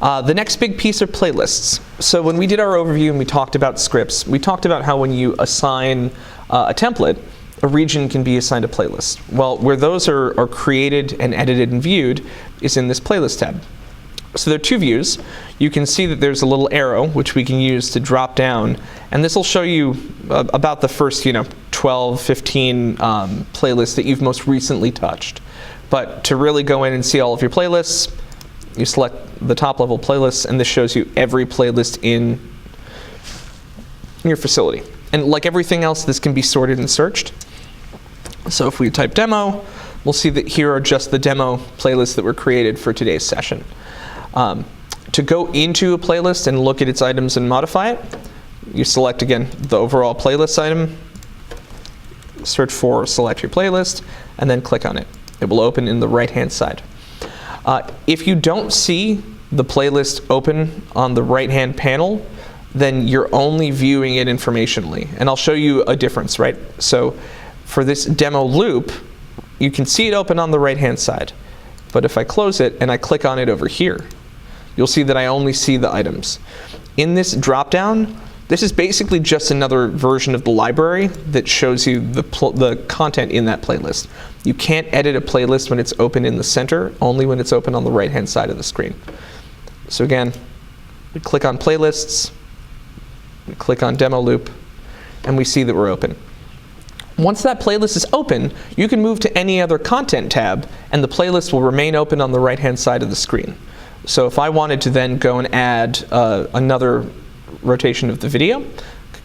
The next big piece are playlists. So when we did our overview and we talked about scripts, we talked about how when you assign a template, a region can be assigned a playlist. Well, where those are created and edited and viewed is in this playlist tab. So there are two views. You can see that there's a little arrow which we can use to drop down, and this will show you about the first 12, 15 playlists that you've most recently touched. But to really go in and see all of your playlists, you select the top level playlists, and this shows you every playlist in your facility. And like everything else, this can be sorted and searched. So if we type demo, we'll see that here are just the demo playlists that were created for today's session. To go into a playlist and look at its items and modify it, you select again the overall playlist item, search for select your playlist, and then click on it. It will open in the right-hand side. If you don't see the playlist open on the right-hand panel, then you're only viewing it informationally. And I'll show you a difference, right? So for this demo loop, you can see it open on the right-hand side. But if I close it and I click on it over here, you'll see that I only see the items. In this drop-down, this is basically just another version of the library that shows you the content in that playlist. You can't edit a playlist when it's open in the center, only when it's open on the right-hand side of the screen. So again, we click on playlists, we click on demo loop, and we see that we're open. Once that playlist is open, you can move to any other content tab, and the playlist will remain open on the right-hand side of the screen. So if I wanted to then go and add another rotation of the video,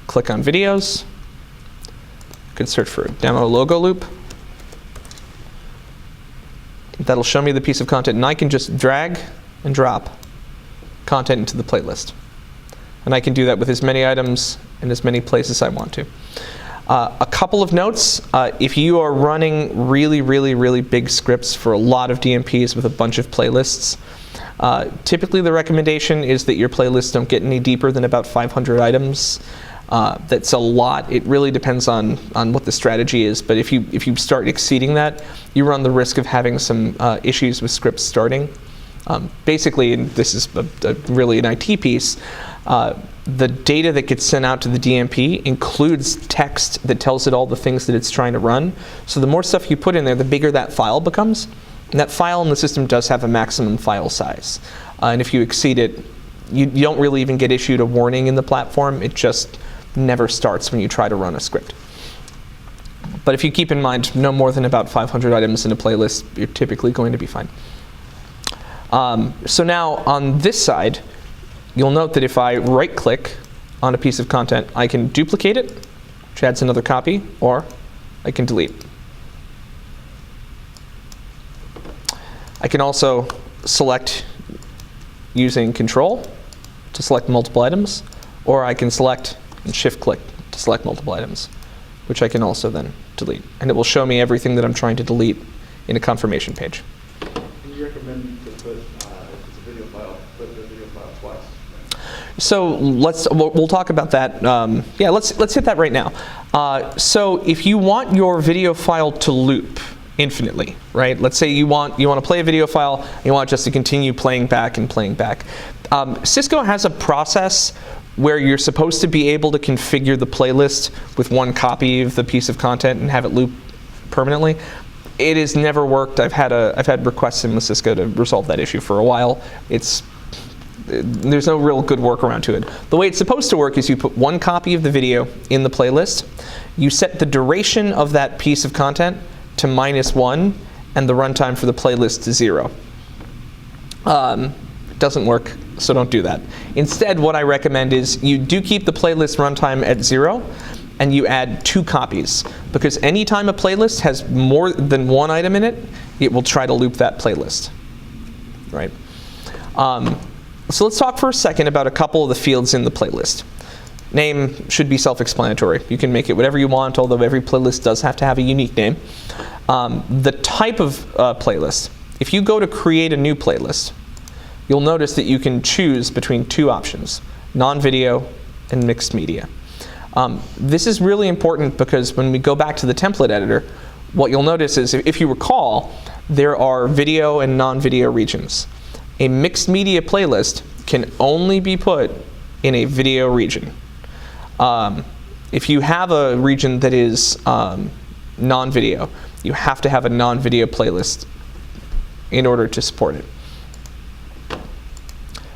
click on videos, you can search for a demo logo loop. That'll show me the piece of content, and I can just drag and drop content into the playlist. And I can do that with as many items in as many places I want to. A couple of notes, if you are running really big scripts for a lot of DMPs with a bunch of playlists, typically the recommendation is that your playlists don't get any deeper than about 500 items. That's a lot. It really depends on what the strategy is, but if you start exceeding that, you run the risk of having some issues with scripts starting. Basically, and this is really an IT piece, the data that gets sent out to the DMP includes text that tells it all the things that it's trying to run. So the more stuff you put in there, the bigger that file becomes. And that file in the system does have a maximum file size. And if you exceed it, you don't really even get issued a warning in the platform. It just never starts when you try to run a script. But if you keep in mind no more than about 500 items in a playlist, you're typically going to be fine. So now on this side, you'll note that if I right-click on a piece of content, I can duplicate it, which adds another copy, or I can delete. I can also select using Control to select multiple items, or I can select and shift-click to select multiple items, which I can also then delete. And it will show me everything that I'm trying to delete in a confirmation page. Do you recommend to put, if it's a video file, put the video file twice? So we'll talk about that. Yeah, let's hit that right now. So if you want your video file to loop infinitely, right? Let's say you want to play a video file, and you want it just to continue playing back and playing back. Cisco has a process where you're supposed to be able to configure the playlist with one copy of the piece of content and have it loop permanently. It has never worked. I've had requests in with Cisco to resolve that issue for a while. There's no real good workaround to it. The way it's supposed to work is you put one copy of the video in the playlist, you set the duration of that piece of content to -1, and the runtime for the playlist to 0. It doesn't work, so don't do that. Instead, what I recommend is you do keep the playlist runtime at 0, and you add 2 copies. Because anytime a playlist has more than one item in it, it will try to loop that playlist. Right? So let's talk for a second about a couple of the fields in the playlist. Name should be self-explanatory. You can make it whatever you want, although every playlist does have to have a unique name. The type of playlist. If you go to create a new playlist, you'll notice that you can choose between 2 options, non-video and mixed media. This is really important because when we go back to the template editor, what you'll notice is, if you recall, there are video and non-video regions. A mixed media playlist can only be put in a video region. If you have a region that is non-video, you have to have a non-video playlist in order to support it.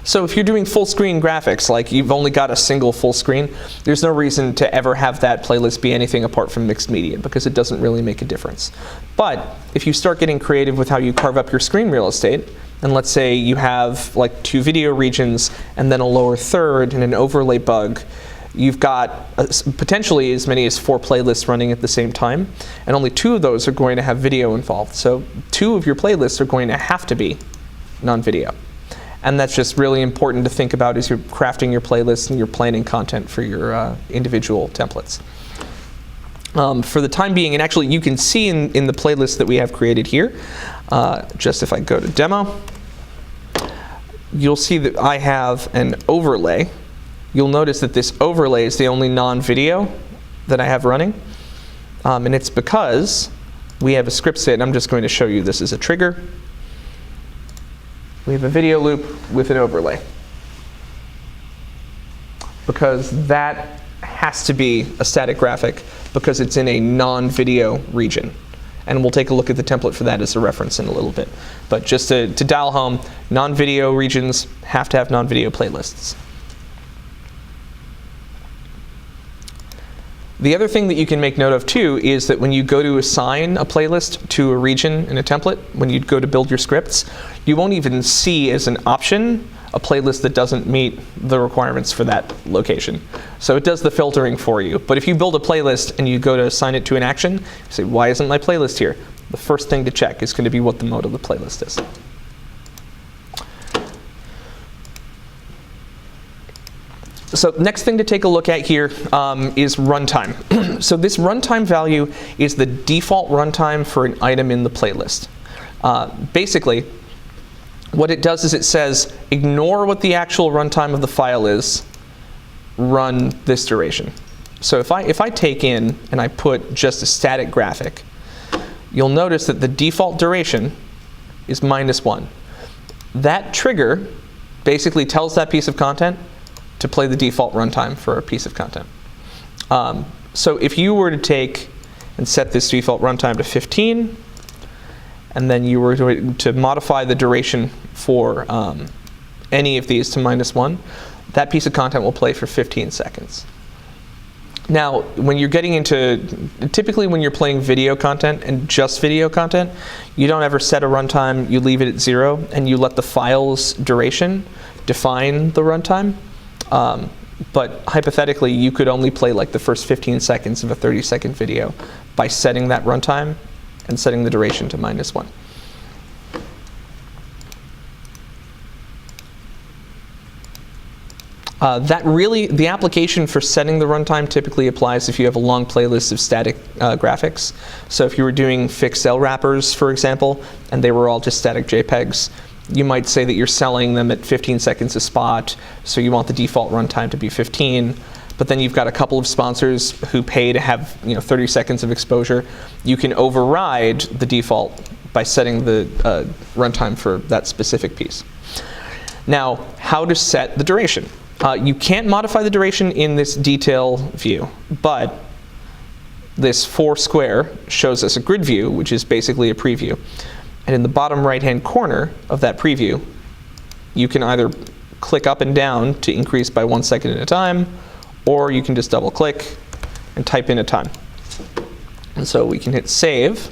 So if you're doing full screen graphics, like you've only got a single full screen, there's no reason to ever have that playlist be anything apart from mixed media, because it doesn't really make a difference. But if you start getting creative with how you carve up your screen real estate, and let's say you have like 2 video regions and then a lower third and an overlay bug, you've got potentially as many as 4 playlists running at the same time, and only 2 of those are going to have video involved. So 2 of your playlists are going to have to be non-video. And that's just really important to think about as you're crafting your playlists and you're planning content for your individual templates. For the time being, and actually you can see in the playlist that we have created here, just if I go to demo, you'll see that I have an overlay. You'll notice that this overlay is the only non-video that I have running. And it's because we have a script set, and I'm just going to show you this as a trigger. We have a video loop with an overlay, because that has to be a static graphic because it's in a non-video region. And we'll take a look at the template for that as a reference in a little bit. But just to dial home, non-video regions have to have non-video playlists. The other thing that you can make note of too is that when you go to assign a playlist to a region in a template, when you go to build your scripts, you won't even see as an option a playlist that doesn't meet the requirements for that location. So it does the filtering for you. But if you build a playlist and you go to assign it to an action, you say, why isn't my playlist here? The first thing to check is going to be what the mode of the playlist is. So next thing to take a look at here is runtime. So this runtime value is the default runtime for an item in the playlist. Basically, what it does is it says, ignore what the actual runtime of the file is, run this duration. So if I take in and I put just a static graphic, you'll notice that the default duration is -1. That trigger basically tells that piece of content to play the default runtime for a piece of content. So if you were to take and set this default runtime to 15, and then you were to modify the duration for any of these to -1, that piece of content will play for 15 seconds. Now, when you're getting into, typically when you're playing video content and just video content, you don't ever set a runtime, you leave it at 0, and you let the file's duration define the runtime. But hypothetically, you could only play like the first 15 seconds of a 30-second video by setting that runtime and setting the duration to -1. The application for setting the runtime typically applies if you have a long playlist of static graphics. So if you were doing fixed L wrappers, for example, and they were all just static JPEGs, you might say that you're selling them at 15 seconds a spot, so you want the default runtime to be 15, but then you've got a couple of sponsors who pay to have 30 seconds of exposure. You can override the default by setting the runtime for that specific piece. Now, how to set the duration? You can't modify the duration in this detail view, but this 4 square shows us a grid view, which is basically a preview. And in the bottom right-hand corner of that preview, you can either click up and down to increase by 1 second at a time, or you can just double-click and type in a time. And so we can hit save.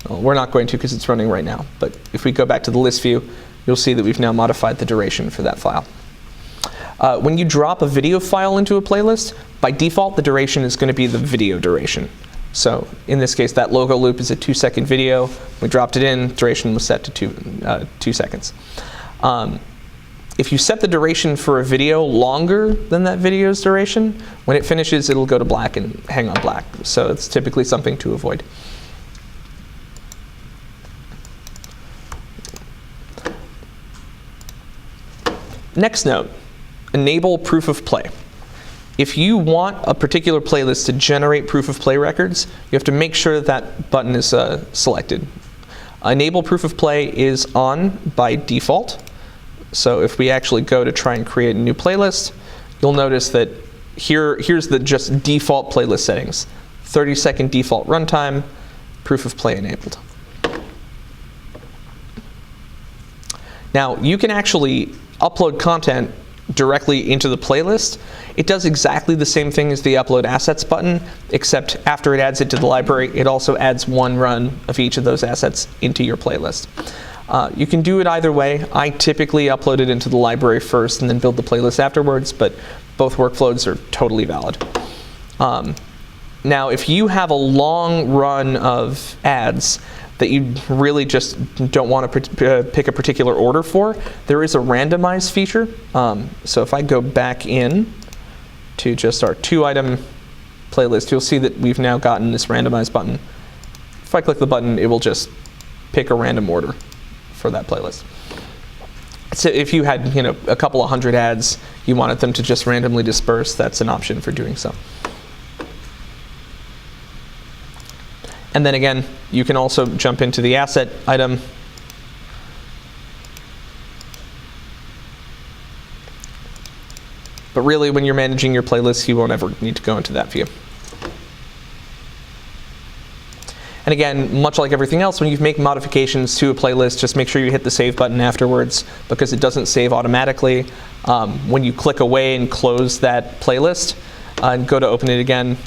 Well, we're not going to because it's running right now, but if we go back to the list view, you'll see that we've now modified the duration for that file. When you drop a video file into a playlist, by default, the duration is going to be the video duration. So in this case, that logo loop is a 2-second video. We dropped it in, duration was set to 2 seconds. If you set the duration for a video longer than that video's duration, when it finishes, it'll go to black and hang on black. So it's typically something to avoid. Next note, enable proof of play. If you want a particular playlist to generate proof of play records, you have to make sure that button is selected. Enable proof of play is on by default. So if we actually go to try and create a new playlist, you'll notice that here's the just default playlist settings. 30-second default runtime, proof of play enabled. Now, you can actually upload content directly into the playlist. It does exactly the same thing as the upload assets button, except after it adds it to the library, it also adds one run of each of those assets into your playlist. You can do it either way. I typically upload it into the library first and then build the playlist afterwards, but both workflows are totally valid. Now, if you have a long run of ads that you really just don't want to pick a particular order for, there is a randomize feature. So if I go back in to just our 2-item playlist, you'll see that we've now gotten this randomize button. If I click the button, it will just pick a random order for that playlist. So if you had a couple of hundred ads, you wanted them to just randomly disperse, that's an option for doing so. And then again, you can also jump into the asset item. But really, when you're managing your playlists, you won't ever need to go into that view. And again, much like everything else, when you make modifications to a playlist, just make sure you hit the save button afterwards, because it doesn't save automatically. When you click away and close that playlist, and go to open it again,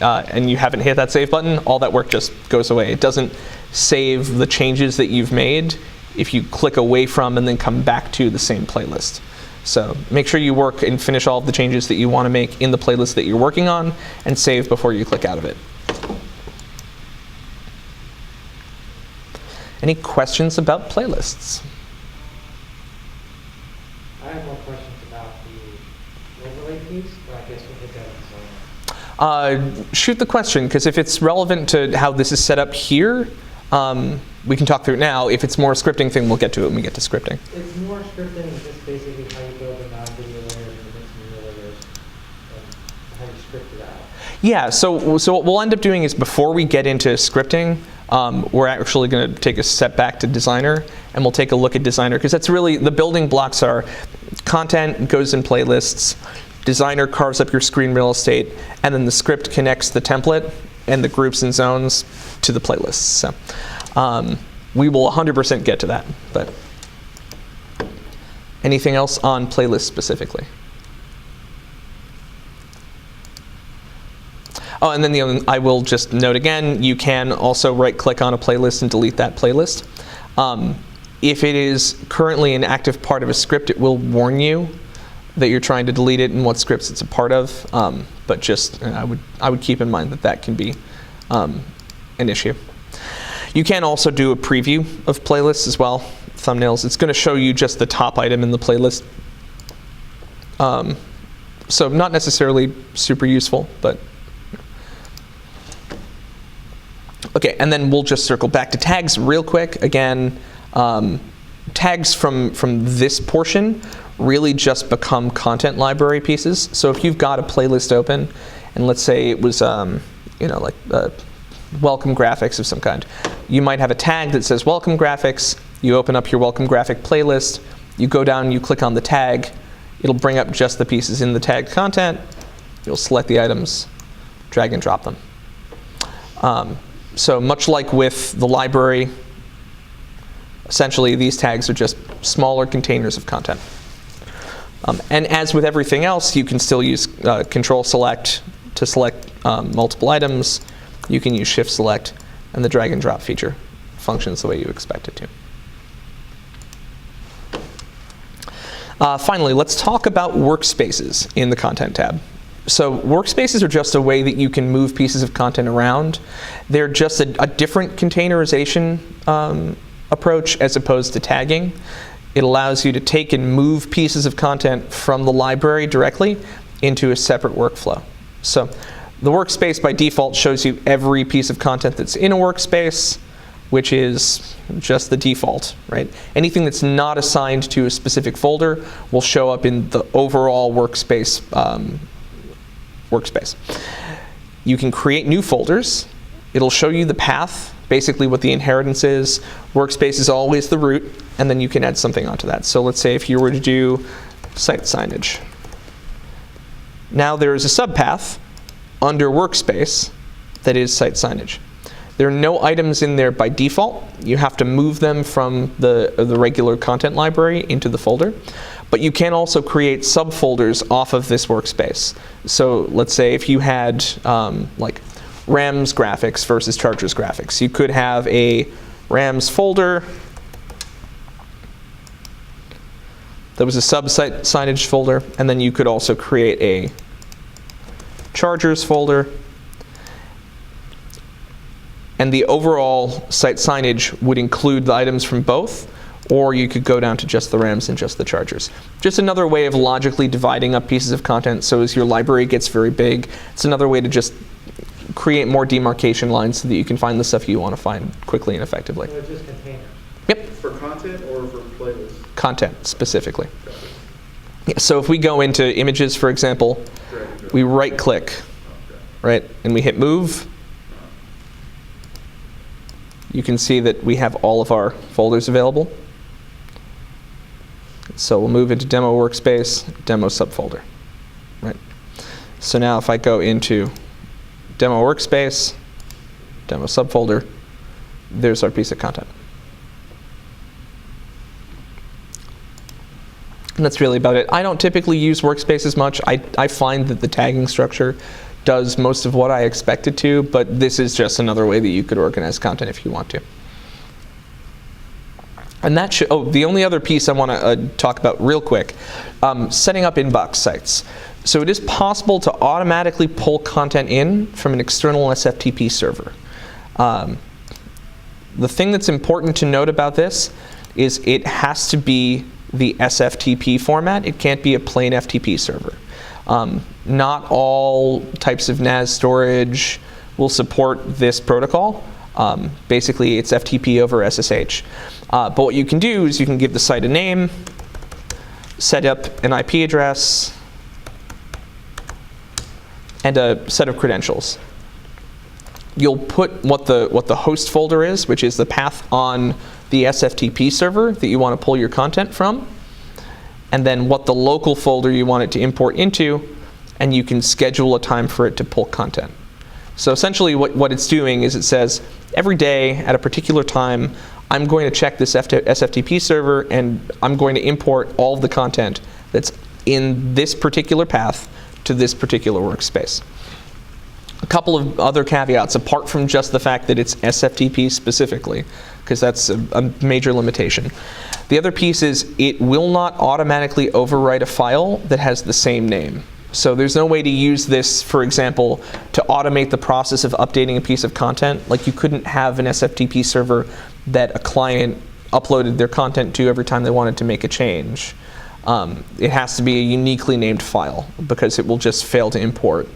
and you haven't hit that save button, all that work just goes away. It doesn't save the changes that you've made if you click away from and then come back to the same playlist. So make sure you work and finish all of the changes that you want to make in the playlist that you're working on, and save before you click out of it. Any questions about playlists? I have more questions about the overlay piece, but I guess we'll get that in Shoot the question, because if it's relevant to how this is set up here, we can talk through it now. If it's more a scripting thing, we'll get to it when we get to scripting. It's more scripting, it's just basically how you build the non-video layers and the mixing layers, and how you script it out. Yeah, so what we'll end up doing is, before we get into scripting, we're actually going to take a step back to Designer, and we'll take a look at Designer, because that's really, the building blocks are content goes in playlists, Designer carves up your screen real estate, and then the script connects the template and the groups and zones to the playlists. So we will 100% get to that. But anything else on playlists specifically? Oh, and then I will just note again, you can also right-click on a playlist and delete that playlist. If it is currently an active part of a script, it will warn you that you're trying to delete it and what scripts it's a part of. But just I would keep in mind that that can be an issue. You can also do a preview of playlists as well, thumbnails. It's going to show you just the top item in the playlist. So not necessarily super useful, but okay, and then we'll just circle back to tags real quick. Again, tags from this portion really just become content library pieces. So if you've got a playlist open, and let's say it was like welcome graphics of some kind, you might have a tag that says welcome graphics. You open up your welcome graphic playlist, you go down, you click on the tag, it'll bring up just the pieces in the tagged content. You'll select the items, drag and drop them. So much like with the library, essentially these tags are just smaller containers of content. And as with everything else, you can still use Control Select to select multiple items. You can use Shift Select, and the drag and drop feature functions the way you expect it to. Finally, let's talk about workspaces in the Content tab. So workspaces are just a way that you can move pieces of content around. They're just a different containerization approach as opposed to tagging. It allows you to take and move pieces of content from the library directly into a separate workflow. So the workspace by default shows you every piece of content that's in a workspace, which is just the default, right? Anything that's not assigned to a specific folder will show up in the overall workspace. You can create new folders. It'll show you the path basically what the inheritance is. Workspace is always the root, and then you can add something onto that. So let's say if you were to do site signage. Now there is a subpath under workspace that is site signage. There are no items in there by default. You have to move them from the regular content library into the folder. But you can also create subfolders off of this workspace. So let's say if you had like RAMs graphics versus chargers graphics, you could have a RAMs folder that was a sub-site signage folder, and then you could also create a chargers folder. And the overall site signage would include the items from both, or you could go down to just the RAMs and just the chargers. Just another way of logically dividing up pieces of content. So as your library gets very big, it's another way to just create more demarcation lines so that you can find the stuff you want to find quickly and effectively. So it's just containers. Yep. For content or for playlists? Content specifically. Yeah, so if we go into images, for example, we right click, right, and we hit move. You can see that we have all of our folders available. So we'll move into demo workspace, demo subfolder, right? So now if I go into demo workspace, demo subfolder, there's our piece of content. And that's really about it. I don't typically use workspaces much. I find that the tagging structure does most of what I expect it to, but this is just another way that you could organize content if you want to. And that should, the only other piece I want to talk about real quick, setting up inbox sites. So it is possible to automatically pull content in from an external SFTP server. The thing that's important to note about this is it has to be the SFTP format. It can't be a plain FTP server. Not all types of NAS storage will support this protocol. Basically, it's FTP over SSH. But what you can do is you can give the site a name, set up an IP address, and a set of credentials. You'll put what the host folder is, which is the path on the SFTP server that you want to pull your content from, and then what the local folder you want it to import into, and you can schedule a time for it to pull content. So essentially what it's doing is it says, every day at a particular time, I'm going to check this SFTP server, and I'm going to import all of the content that's in this particular path to this particular workspace. A couple of other caveats, apart from just the fact that it's SFTP specifically, because that's a major limitation. The other piece is it will not automatically overwrite a file that has the same name. So there's no way to use this, for example, to automate the process of updating a piece of content. Like you couldn't have an SFTP server that a client uploaded their content to every time they wanted to make a change. It has to be a uniquely named file because it will just fail to import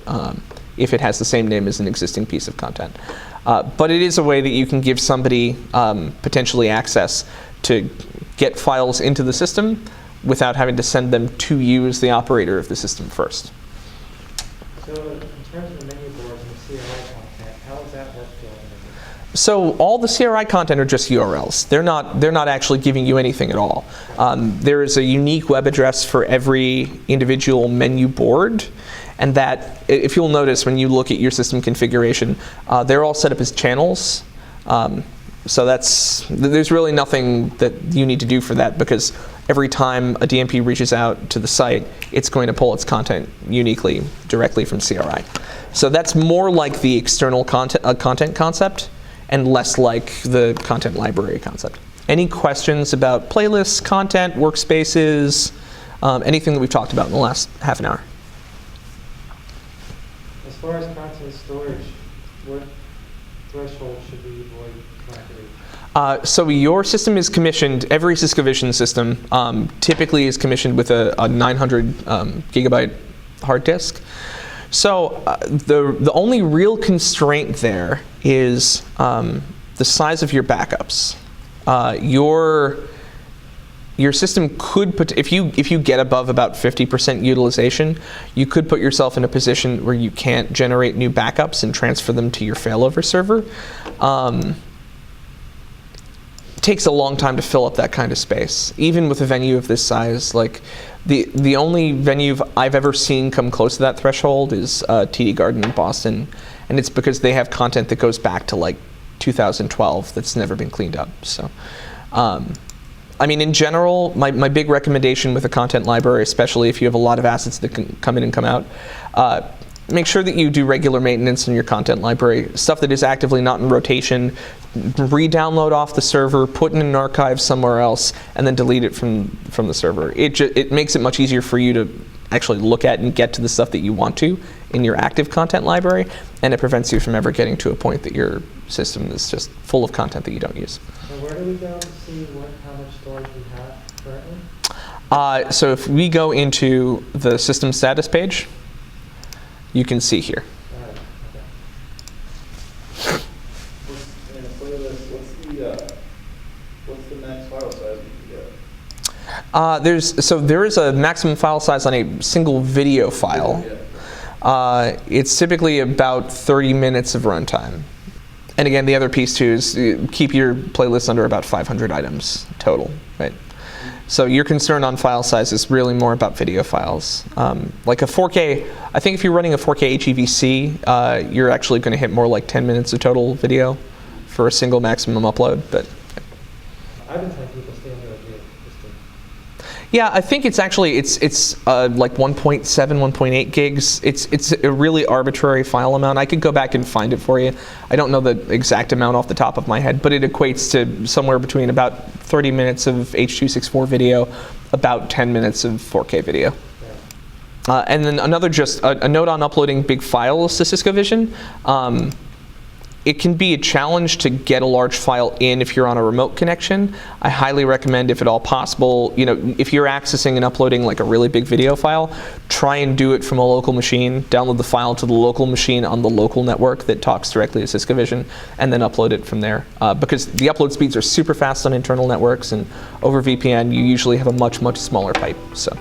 if it has the same name as an existing piece of content. But it is a way that you can give somebody potentially access to get files into the system without having to send them to you as the operator of the system first. So in terms of the menu boards and the CRI content, how does that work for organization? So all the CRI content are just URLs. They're not actually giving you anything at all. There is a unique web address for every individual menu board, and that, if you'll notice when you look at your system configuration, they're all set up as channels. So there's really nothing that you need to do for that, because every time a DMP reaches out to the site, it's going to pull its content uniquely directly from CRI. So that's more like the external content concept and less like the content library concept. Any questions about playlists, content, workspaces, anything that we've talked about in the last half an hour? As far as content storage, what threshold should we avoid connectivity? So your system is commissioned, every Cisco Vision system typically is commissioned with a 900 gigabyte hard disk. So the only real constraint there is the size of your backups. Your system could put, if you get above about 50% utilization, you could put yourself in a position where you can't generate new backups and transfer them to your failover server. takes a long time to fill up that kind of space. Even with a venue of this size, like the only venue I've ever seen come close to that threshold is TD Garden in Boston, and it's because they have content that goes back to like 2012 that's never been cleaned up. So, I mean, in general, my big recommendation with a content library, especially if you have a lot of assets that can come in and come out, make sure that you do regular maintenance in your content library. Stuff that is actively not in rotation, re-download off the server, put in an archive somewhere else, and then delete it from the server. It makes it much easier for you to actually look at and get to the stuff that you want to in your active content library, and it prevents you from ever getting to a point that your system is just full of content that you don't use. So where do we go to see how much storage we have currently? So if we go into the system status page, you can see here. Okay. In a playlist, what's the max file size you can get? There is a maximum file size on a single video file. It's typically about 30 minutes of runtime. And again, the other piece too is keep your playlist under about 500 items total, right? So your concern on file size is really more about video files. Like a 4K, I think if you're running a 4K HEVC, you're actually going to hit more like 10 minutes of total video for a single maximum upload. But I've been telling people stay under a gig. yeah, I think it's actually it's like 1.7, 1.8 gigs. It's a really arbitrary file amount. I could go back and find it for you. I don't know the exact amount off the top of my head, but it equates to somewhere between about 30 minutes of H.264 video, about 10 minutes of 4K video. And then another a note on uploading big files to Cisco Vision. It can be a challenge to get a large file in if you're on a remote connection. I highly recommend, if at all possible, if you're accessing and uploading like a really big video file, try and do it from a local machine. Download the file to the local machine on the local network that talks directly to Cisco Vision, and then upload it from there. Because the upload speeds are super fast on internal networks, and over VPN, you usually have a much, much smaller pipe. So.